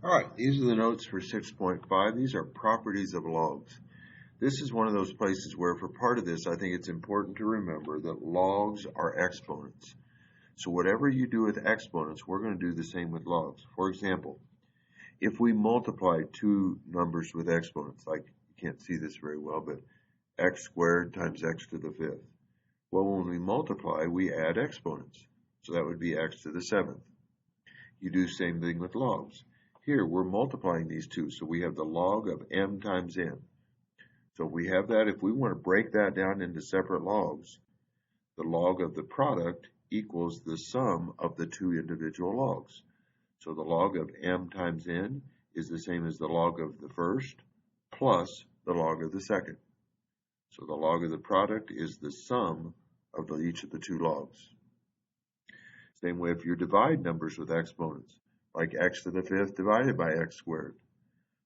All right, these are the notes for 6.5. These are properties of logs. This is one of those places where for part of this, I think it's important to remember that logs are exponents. So whatever you do with exponents, we're going to do the same with logs. For example, if we multiply two numbers with exponents, like you can't see this very well, but x squared times x to the fifth. Well, when we multiply, we add exponents. So that would be x to the seventh. You do the same thing with logs. Here, we're multiplying these two, so we have the log of m times n. So if we have that, if we want to break that down into separate logs, the log of the product equals the sum of the two individual logs. So the log of m times n is the same as the log of the first plus the log of the second. So the log of the product is the sum of each of the two logs. Same way if you divide numbers with exponents, like x to the fifth divided by x squared.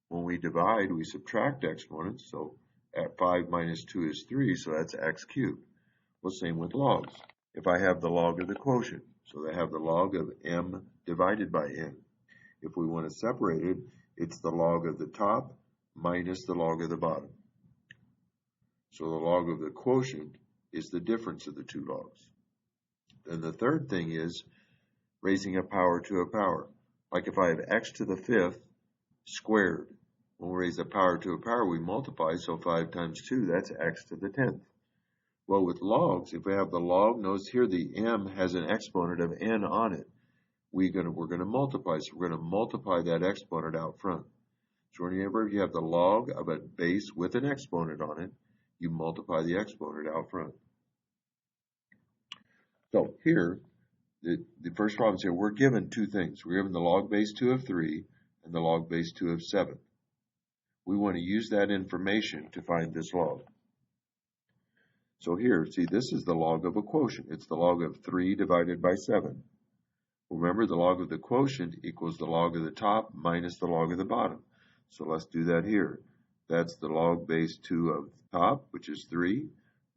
When we divide, we subtract exponents, so at 5 minus 2 is 3, so that's x cubed. Well, same with logs. If I have the log of the quotient, so I have the log of m divided by n. If we want to separate it, it's the log of the top minus the log of the bottom. So the log of the quotient is the difference of the two logs. Then the third thing is raising a power to a power. Like if I have x to the fifth squared, when we raise a power to a power, we multiply, so 5 times 2, that's x to the 10th. Well, with logs, if we have the log, notice here the m has an exponent of n on it. We're going to multiply, so we're going to multiply that exponent out front. So whenever you have the log of a base with an exponent on it, you multiply the exponent out front. So here, the first problem is here, we're given two things. We're given the log base 2 of 3 and the log base 2 of 7. We want to use that information to find this log. So here, see, this is the log of a quotient. It's the log of 3 divided by 7. Remember, the log of the quotient equals the log of the top minus the log of the bottom. So let's do that here. That's the log base 2 of the top, which is 3,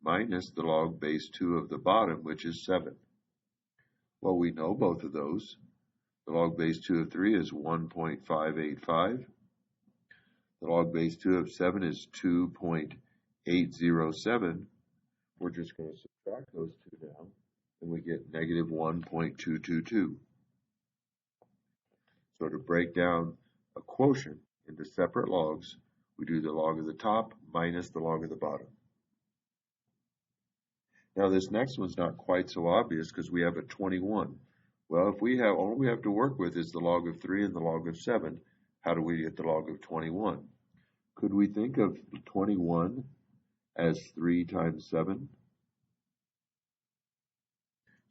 minus the log base 2 of the bottom, which is 7. Well, we know both of those. The log base 2 of 3 is 1.585. The log base 2 of 7 is 2.807. We're just going to subtract those two down, and we get negative 1.222. So to break down a quotient into separate logs, we do the log of the top minus the log of the bottom. Now this next one's not quite so obvious because we have a 21. Well, if we have all we have to work with is the log of 3 and the log of 7, how do we get the log of 21? Could we think of 21 as 3 times 7?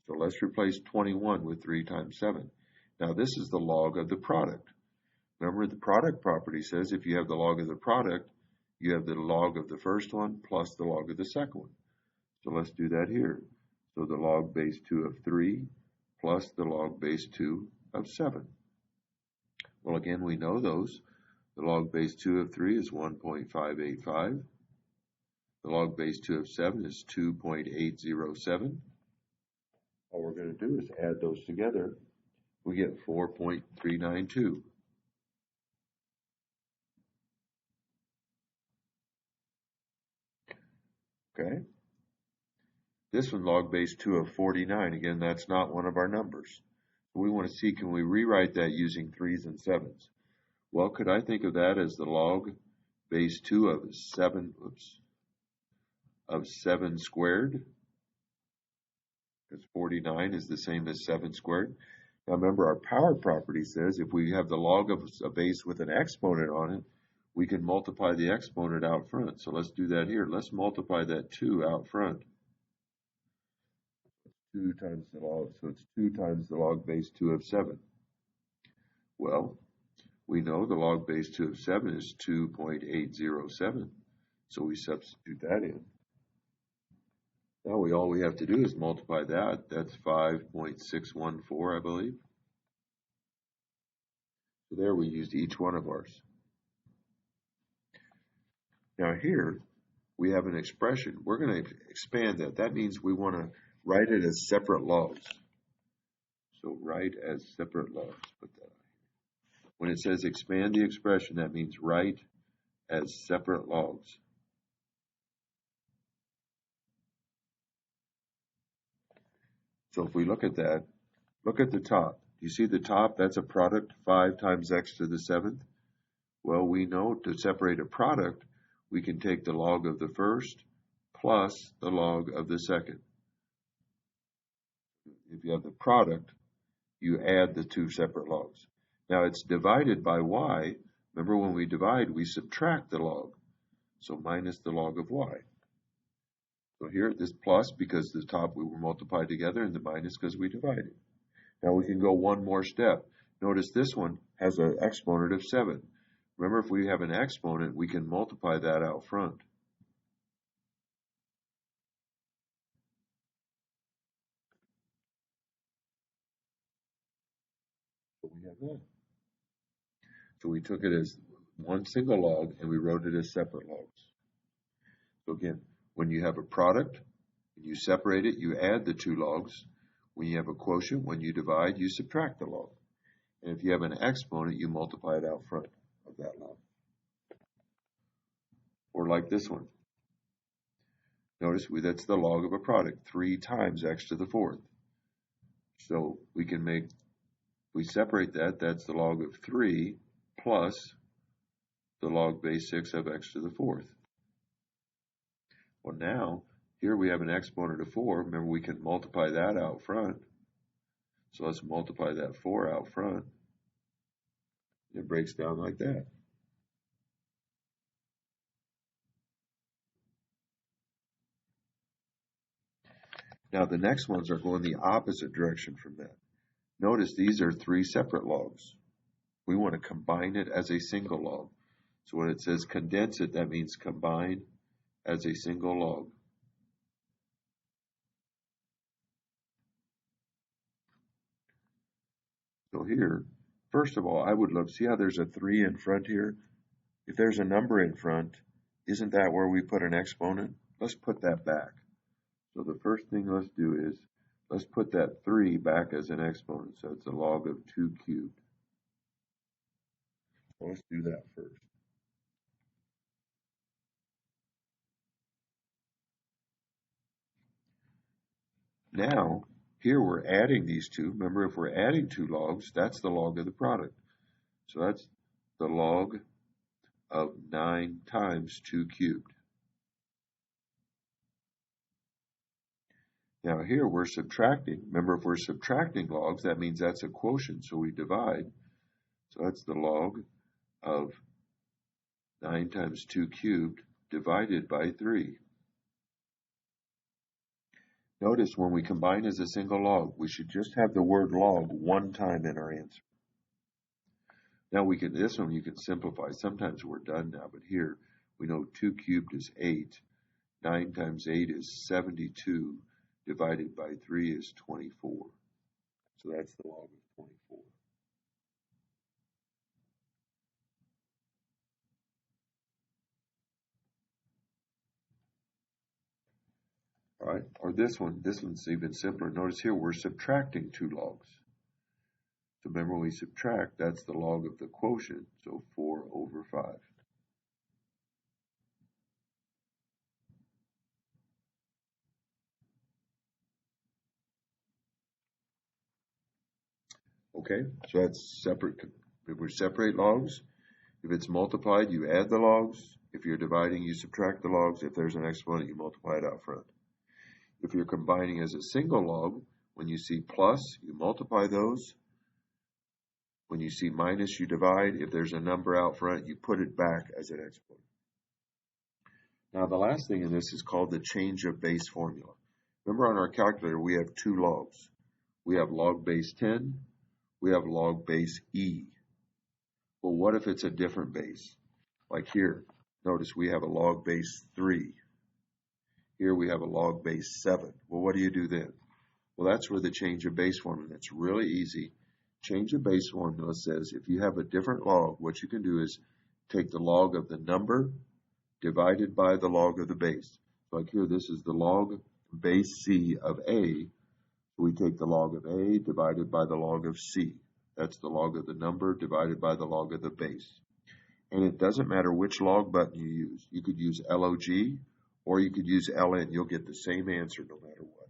So let's replace 21 with 3 times 7. Now this is the log of the product. Remember, the product property says if you have the log of the product, you have the log of the first one plus the log of the second one. So let's do that here. So the log base 2 of 3 plus the log base 2 of 7. Well, again, we know those. The log base 2 of 3 is 1.585. The log base 2 of 7 is 2.807. All we're going to do is add those together. We get 4.392. Okay. This one, log base 2 of 49. Again, that's not one of our numbers. We want to see, can we rewrite that using 3's and 7's? Well, could I think of that as the log base 2 of 7, of 7 squared? Because 49 is the same as 7 squared. Now remember, our power property says if we have the log of a base with an exponent on it, we can multiply the exponent out front. So let's do that here. Let's multiply that 2 out front. 2 times the log, so it's 2 times the log base 2 of 7. Well, we know the log base 2 of 7 is 2.807, so we substitute that in. Now all we have to do is multiply that. That's 5.614, I believe. So there we used each one of ours. Now here we have an expression. We're going to expand that. That means we want to write it as separate logs. So write as separate logs. Put that on. When it says expand the expression, that means write as separate logs. So if we look at that, look at the top. You see the top? That's a product, 5 times x to the 7th. Well, we know to separate a product, we can take the log of the first plus the log of the second. If you have the product, you add the 2 separate logs. Now it's divided by y. Remember, when we divide, we subtract the log. So minus the log of y. So here, this plus because the top we were multiplied together, and the minus because we divided. Now we can go one more step. Notice this one has an exponent of 7. Remember, if we have an exponent, we can multiply that out front. So we have that. So we took it as one single log, and we wrote it as separate logs. So again, when you have a product, and you separate it, you add the 2 logs. When you have a quotient, when you divide, you subtract the log. And if you have an exponent, you multiply it out front of that log. Or like this one. Notice that's the log of a product, 3 times x to the 4th. So we separate that, that's the log of 3 plus the log base 6 of x to the 4th. Well, now, here we have an exponent of 4. Remember, we can multiply that out front. So let's multiply that 4 out front. It breaks down like that. Now, the next ones are going the opposite direction from that. Notice these are 3 separate logs. We want to combine it as a single log. So when it says condense it, that means combine as a single log. So here, first of all, I would look, see how there's a 3 in front here? If there's a number in front, isn't that where we put an exponent? Let's put that back. So the first thing let's do is, let's put that 3 back as an exponent. So it's a log of 2 cubed. So let's do that first. Now, here we're adding these 2. Remember, if we're adding 2 logs, that's the log of the product. So that's the log of 9 times 2 cubed. Now here we're subtracting. Remember, if we're subtracting logs, that means that's a quotient, so we divide. So that's the log of 9 times 2 cubed divided by 3. Notice when we combine as a single log, we should just have the word log one time in our answer. Now this one you can simplify. Sometimes we're done now, but here we know 2 cubed is 8. 9 times 8 is 72. Divided by 3 is 24. So that's the log of 24. All right, or this one's even simpler. Notice here we're subtracting 2 logs. So remember, when we subtract, that's the log of the quotient, so 4 over 5. Okay, so that's separate. If we separate logs, if it's multiplied, you add the logs. If you're dividing, you subtract the logs. If there's an exponent, you multiply it out front. If you're combining as a single log, when you see plus, you multiply those. When you see minus, you divide. If there's a number out front, you put it back as an exponent. Now, the last thing in this is called the change of base formula. Remember, on our calculator, we have 2 logs. We have log base 10. We have log base e. Well, what if it's a different base? Like here, notice we have a log base 3. Here we have a log base 7. Well, what do you do then? Well, that's where the change of base formula. It's really easy. Change of base formula says if you have a different log, what you can do is take the log of the number divided by the log of the base. So like here, this is the log base c of a. We take the log of a divided by the log of c. That's the log of the number divided by the log of the base. And it doesn't matter which log button you use. You could use log or you could use ln. You'll get the same answer no matter what.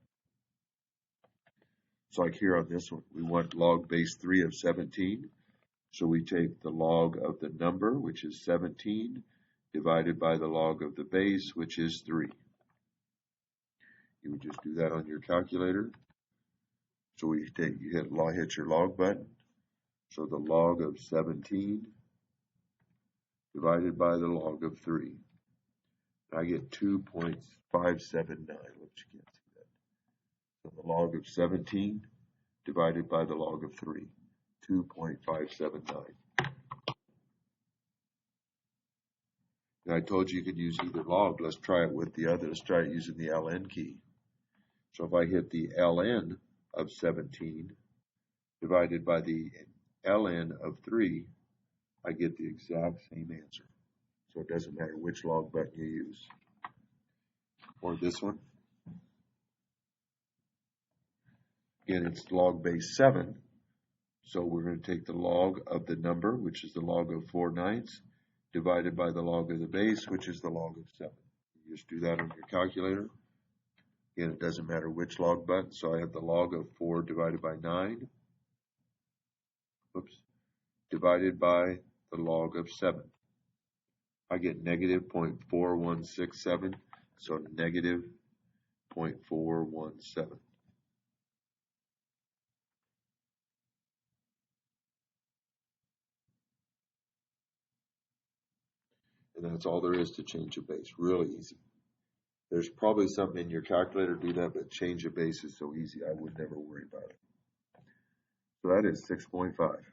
So like here on this one, we want log base 3 of 17. So we take the log of the number, which is 17, divided by the log of the base, which is 3. You would just do that on your calculator. So you hit your log button. So the log of 17 divided by the log of 3. I get 2.579. Whoops, you can't see that. So the log of 17 divided by the log of 3. 2.579. And I told you could use either log. Let's try it with the other. Let's try it using the ln key. So if I hit the ln of 17 divided by the ln of 3, I get the exact same answer. So it doesn't matter which log button you use. Or this one. Again, it's log base 7. So we're going to take the log of the number, which is the log of 4/9, divided by the log of the base, which is the log of 7. You just do that on your calculator. Again, it doesn't matter which log button. So I have the log of 4 divided by 9. Oops. Divided by the log of 7. I get negative 0.4167. So negative 0.417. And that's all there is to change a base. Really easy. There's probably something in your calculator to do that, but change a base is so easy, I would never worry about it. So that is 6.5.